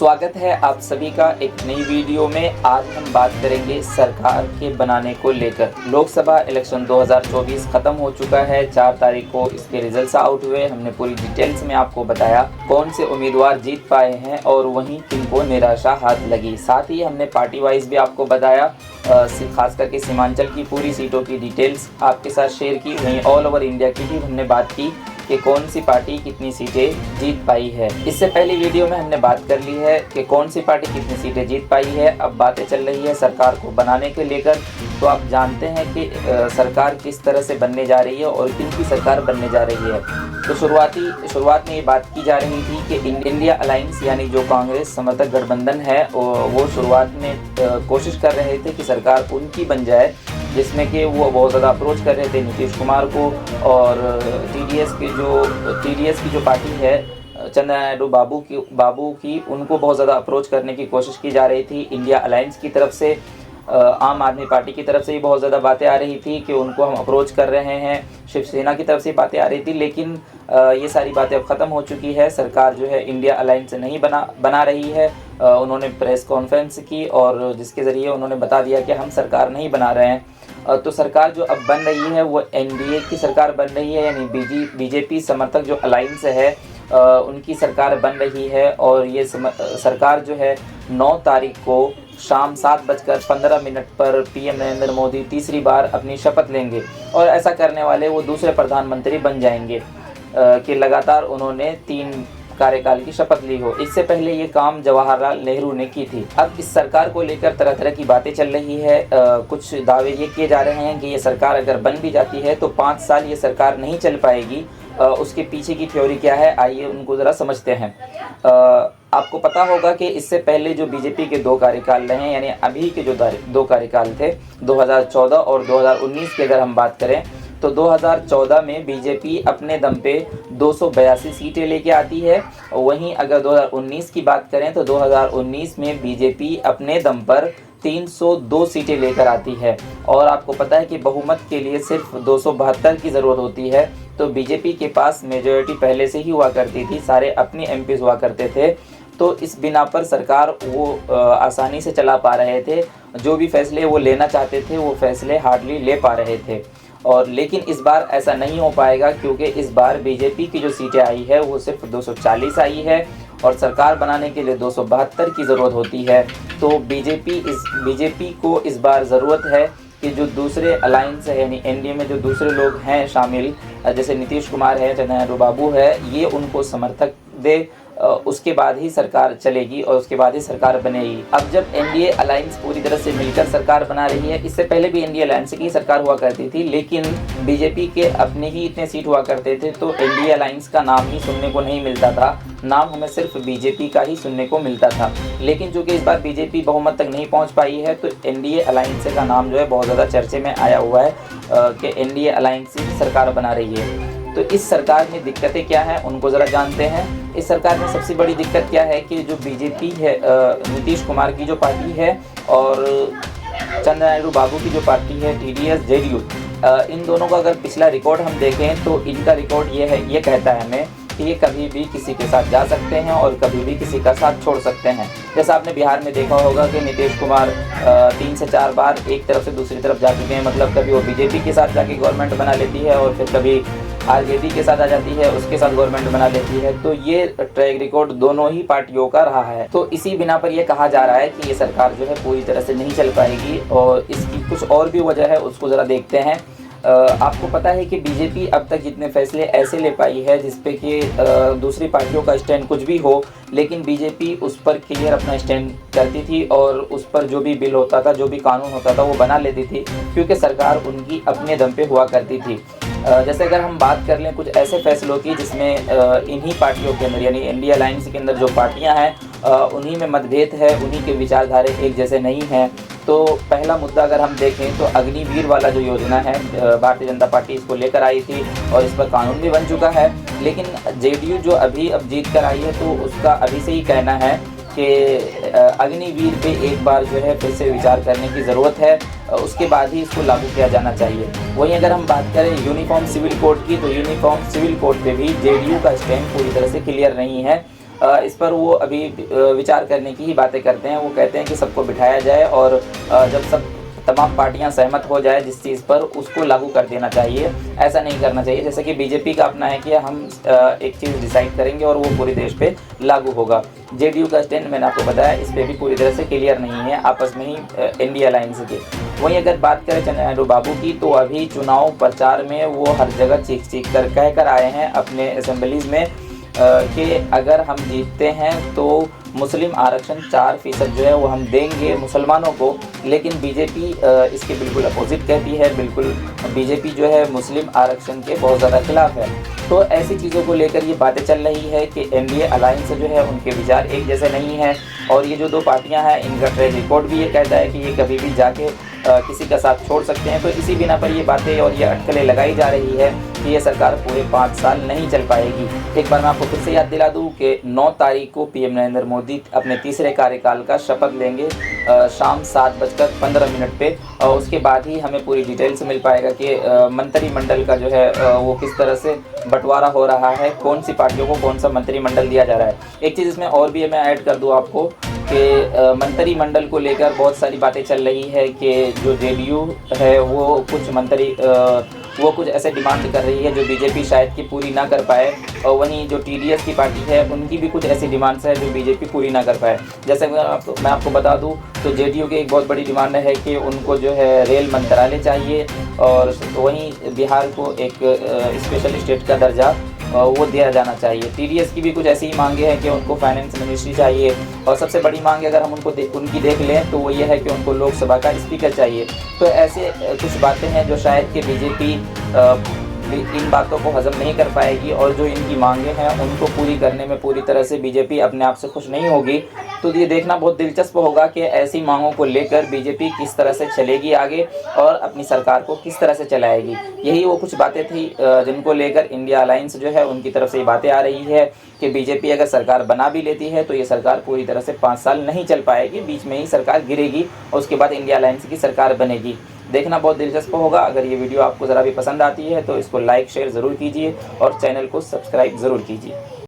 स्वागत है आप सभी का एक नई वीडियो में। आज हम बात करेंगे सरकार के बनाने को लेकर। लोकसभा इलेक्शन 2024 खत्म हो चुका है। 4 तारीख को इसके रिजल्ट्स आउट हुए। हमने पूरी डिटेल्स में आपको बताया कौन से उम्मीदवार जीत पाए हैं और वहीं किनको निराशा हाथ लगी। साथ ही हमने पार्टी वाइज भी आपको बताया, खास करके सीमांचल की पूरी सीटों की डिटेल्स आपके साथ शेयर की। वहीं ऑल ओवर इंडिया की भी हमने बात की कि कौन सी पार्टी कितनी सीटें जीत पाई है। इससे पहली वीडियो में हमने बात कर ली है कि कौन सी पार्टी कितनी सीटें जीत पाई है। अब बातें चल रही है सरकार को बनाने के लेकर। तो आप जानते हैं कि सरकार किस तरह से बनने जा रही है और किनकी सरकार बनने जा रही है। तो शुरुआत में ये बात की जा रही थी कि इंडिया अलायंस यानी जो कांग्रेस समर्थक गठबंधन है वो शुरुआत में कोशिश कर रहे थे कि सरकार उनकी बन जाए, जिसमें कि वो बहुत ज़्यादा अप्रोच कर रहे थे नीतीश कुमार को। और टीडीएस की जो पार्टी है चंद्रनायडू बाबू की उनको बहुत ज़्यादा अप्रोच करने की कोशिश की जा रही थी। इंडिया अलायंस की तरफ से, आम आदमी पार्टी की तरफ से भी बहुत ज़्यादा बातें आ रही थी कि उनको हम अप्रोच कर रहे हैं। शिवसेना की तरफ से बातें आ रही थी, लेकिन ये सारी बातें अब ख़त्म हो चुकी है। सरकार जो है इंडिया अलायंस नहीं बना रही है। उन्होंने प्रेस कॉन्फ्रेंस की और जिसके ज़रिए उन्होंने बता दिया कि हम सरकार नहीं बना रहे हैं। तो सरकार जो अब बन रही है वो एनडीए की सरकार बन रही है, यानी बीजेपी समर्थक जो अलायंस है उनकी सरकार बन रही है। और ये सरकार जो है 9 तारीख को शाम 7:15 पर पीएम नरेंद्र मोदी तीसरी बार अपनी शपथ लेंगे और ऐसा करने वाले वो दूसरे प्रधानमंत्री बन जाएंगे कि लगातार उन्होंने 3 कार्यकाल की शपथ ली हो। इससे पहले ये काम जवाहरलाल नेहरू ने की थी। अब इस सरकार को लेकर तरह तरह की बातें चल रही है। कुछ दावे ये किए जा रहे हैं कि ये सरकार अगर बन भी जाती है तो 5 साल ये सरकार नहीं चल पाएगी। उसके पीछे की थ्योरी क्या है, आइए उनको ज़रा समझते हैं। आपको पता होगा कि इससे पहले जो बीजेपी के 2 कार्यकाल रहे, यानी अभी के जो 2 कार्यकाल थे 2014 और 2019 की अगर हम बात करें तो 2014 में बीजेपी अपने दम पे 282 सीटें लेके आती है। वहीं अगर 2019 की बात करें तो 2019 में बीजेपी अपने दम पर 302 सीटें लेकर आती है। और आपको पता है कि बहुमत के लिए सिर्फ 272 की ज़रूरत होती है। तो बीजेपी के पास मेजॉरिटी पहले से ही हुआ करती थी, सारे अपने एमपीज़ हुआ करते थे। तो इस बिना पर सरकार वो आसानी से चला पा रहे थे। जो भी फैसले वो लेना चाहते थे वो फैसले हार्डली ले पा रहे थे। और लेकिन इस बार ऐसा नहीं हो पाएगा, क्योंकि इस बार बीजेपी की जो सीटें आई है वो सिर्फ 240 आई है और सरकार बनाने के लिए 272 की ज़रूरत होती है। तो बीजेपी को इस बार ज़रूरत है कि जो दूसरे अलायंस है, यानी एनडीए में जो दूसरे लोग हैं शामिल, जैसे नीतीश कुमार है, चंद्रनायडू बाबू है, ये उनको समर्थक दे। उसके बाद ही सरकार चलेगी और उसके बाद ही सरकार बनेगी। अब जब एनडीए अलायंस पूरी तरह से मिलकर सरकार बना रही है, इससे पहले भी एनडीए अलायंस की सरकार हुआ करती थी, लेकिन बीजेपी के अपने ही इतने सीट हुआ करते थे तो एनडीए अलायंस का नाम ही सुनने को नहीं मिलता था। नाम हमें सिर्फ बीजेपी का ही सुनने को मिलता था। लेकिन चूँकि इस बार बीजेपी बहुमत तक नहीं पहुँच पाई है तो एनडीए अलायंस का नाम जो है बहुत ज़्यादा चर्चे में आया हुआ है कि एनडीए अलायंस की सरकार बना रही है। तो इस सरकार में दिक्कतें क्या हैं उनको ज़रा जानते हैं। इस सरकार में सबसे बड़ी दिक्कत क्या है कि जो बीजेपी है, नीतीश कुमार की जो पार्टी है और चंद्रनायडू बाबू की जो पार्टी है टीडीएस जेडीयू, इन दोनों का अगर पिछला रिकॉर्ड हम देखें तो इनका रिकॉर्ड ये कहता है हमें कि ये कभी भी किसी के साथ जा सकते हैं और कभी भी किसी का साथ छोड़ सकते हैं। जैसा आपने बिहार में देखा होगा कि नीतीश कुमार 3 से 4 बार एक तरफ से दूसरी तरफ जा चुके हैं। मतलब कभी वो बीजेपी के साथ जाके गवर्नमेंट बना लेती है और फिर कभी आरजेडी के साथ आ जाती है, उसके साथ गवर्नमेंट बना लेती है। तो ये ट्रैक रिकॉर्ड दोनों ही पार्टियों का रहा है। तो इसी बिना पर यह कहा जा रहा है कि ये सरकार जो है पूरी तरह से नहीं चल पाएगी। और इसकी कुछ और भी वजह है, उसको ज़रा देखते हैं। आपको पता है कि बीजेपी अब तक जितने फैसले ऐसे ले पाई है जिसपे कि दूसरी पार्टियों का स्टैंड कुछ भी हो, लेकिन बीजेपी उस पर क्लियर अपना स्टैंड करती थी और उस पर जो भी बिल होता था, जो भी कानून होता था वो बना लेती थी, क्योंकि सरकार उनकी अपने दम पे हुआ करती थी। जैसे अगर हम बात कर लें कुछ ऐसे फैसलों की जिसमें इन्हीं पार्टियों के अंदर, यानी इंडिया अलायंस के अंदर जो पार्टियां हैं उन्हीं में मतभेद है, उन्हीं के विचारधारे एक जैसे नहीं हैं। तो पहला मुद्दा अगर हम देखें तो अग्निवीर वाला जो योजना है, भारतीय जनता पार्टी इसको लेकर आई थी और इस पर कानून भी बन चुका है। लेकिन जेडीयू जो अभी अब जीत कर आई है तो उसका अभी से ही कहना है कि अग्निवीर पे एक बार जो है फिर से विचार करने की ज़रूरत है, उसके बाद ही इसको लागू किया जाना चाहिए। वहीं अगर हम बात करें यूनिफॉर्म सिविल कोड की, तो यूनिफॉर्म सिविल कोड पे भी जेडीयू का स्टैंड पूरी तरह से क्लियर नहीं है। इस पर वो अभी विचार करने की ही बातें करते हैं। वो कहते हैं कि सबको बिठाया जाए और जब सब तमाम पार्टियां सहमत हो जाए जिस चीज़ पर, उसको लागू कर देना चाहिए। ऐसा नहीं करना चाहिए जैसे कि बीजेपी का अपना है कि हम एक चीज़ डिसाइड करेंगे और वो पूरे देश पे लागू होगा। जेडीयू का स्टैंड मैंने आपको बताया, इस पर भी पूरी तरह से क्लियर नहीं है, आपस में ही इंडिया अलायंस के। वहीं अगर बात करें चंद्र नायडू बाबू की, तो अभी चुनाव प्रचार में वो हर जगह चीख कर कह कर आए हैं अपने असेंबलीज में कि अगर हम जीतते हैं तो मुस्लिम आरक्षण 4% जो है वो हम देंगे मुसलमानों को। लेकिन बीजेपी इसके बिल्कुल अपोजिट कहती है। बिल्कुल बीजेपी जो है मुस्लिम आरक्षण के बहुत ज़्यादा खिलाफ है। तो ऐसी चीज़ों को लेकर ये बातें चल रही है कि एनडीए अलायंस जो है उनके विचार एक जैसे नहीं है। और ये जो दो पार्टियां हैं, इनका ट्रेक रिकॉर्ड भी ये कहता है कि ये कभी भी जाके किसी का साथ छोड़ सकते हैं। तो इसी बिना पर ये बातें और ये अटकलें लगाई जा रही है कि ये सरकार पूरे 5 साल नहीं चल पाएगी। एक बार मैं आपको फिर से याद दिला दूं कि 9 तारीख को पीएम नरेंद्र मोदी अपने तीसरे कार्यकाल का शपथ लेंगे शाम 7:15 पे। और उसके बाद ही हमें पूरी डिटेल से मिल पाएगा कि मंत्रिमंडल का जो है वो किस तरह से बंटवारा हो रहा है, कौन सी पार्टियों को कौन सा मंत्रिमंडल दिया जा रहा है। एक चीज़ इसमें और भी मैं ऐड कर दूँ आपको कि मंत्रिमंडल को लेकर बहुत सारी बातें चल रही है कि जो जेडीयू है वो कुछ ऐसे डिमांड कर रही है जो बीजेपी शायद कि पूरी ना कर पाए। और वहीं जो टीडीएस की पार्टी है उनकी भी कुछ ऐसी डिमांड्स है जो बीजेपी पूरी ना कर पाए। जैसे मैं आपको बता दूं तो जेडीयू की एक बहुत बड़ी डिमांड है कि उनको जो है रेल मंत्रालय चाहिए, और वहीं बिहार को एक स्पेशल स्टेट का दर्जा वो दिया जाना चाहिए। टीडीएस की भी कुछ ऐसी ही मांगे हैं कि उनको फाइनेंस मिनिस्ट्री चाहिए। और सबसे बड़ी मांग अगर हम उनकी देख लें तो वो ये है कि उनको लोकसभा का स्पीकर चाहिए। तो ऐसे कुछ बातें हैं जो शायद कि बीजेपी इन बातों को हजम नहीं कर पाएगी, और जो इनकी मांगे हैं उनको पूरी करने में पूरी तरह से बीजेपी अपने आप से खुश नहीं होगी। तो ये देखना बहुत दिलचस्प होगा कि ऐसी मांगों को लेकर बीजेपी किस तरह से चलेगी आगे और अपनी सरकार को किस तरह से चलाएगी। यही वो कुछ बातें थी जिनको लेकर इंडिया अलायंस जो है उनकी तरफ से ये बातें आ रही है कि बीजेपी अगर सरकार बना भी लेती है तो ये सरकार पूरी तरह से 5 साल नहीं चल पाएगी, बीच में ही सरकार गिरेगी और उसके बाद इंडिया अलायंस की सरकार बनेगी। देखना बहुत दिलचस्प होगा। अगर ये वीडियो आपको ज़रा भी पसंद आती है तो इसको लाइक शेयर ज़रूर कीजिए और चैनल को सब्सक्राइब ज़रूर कीजिए।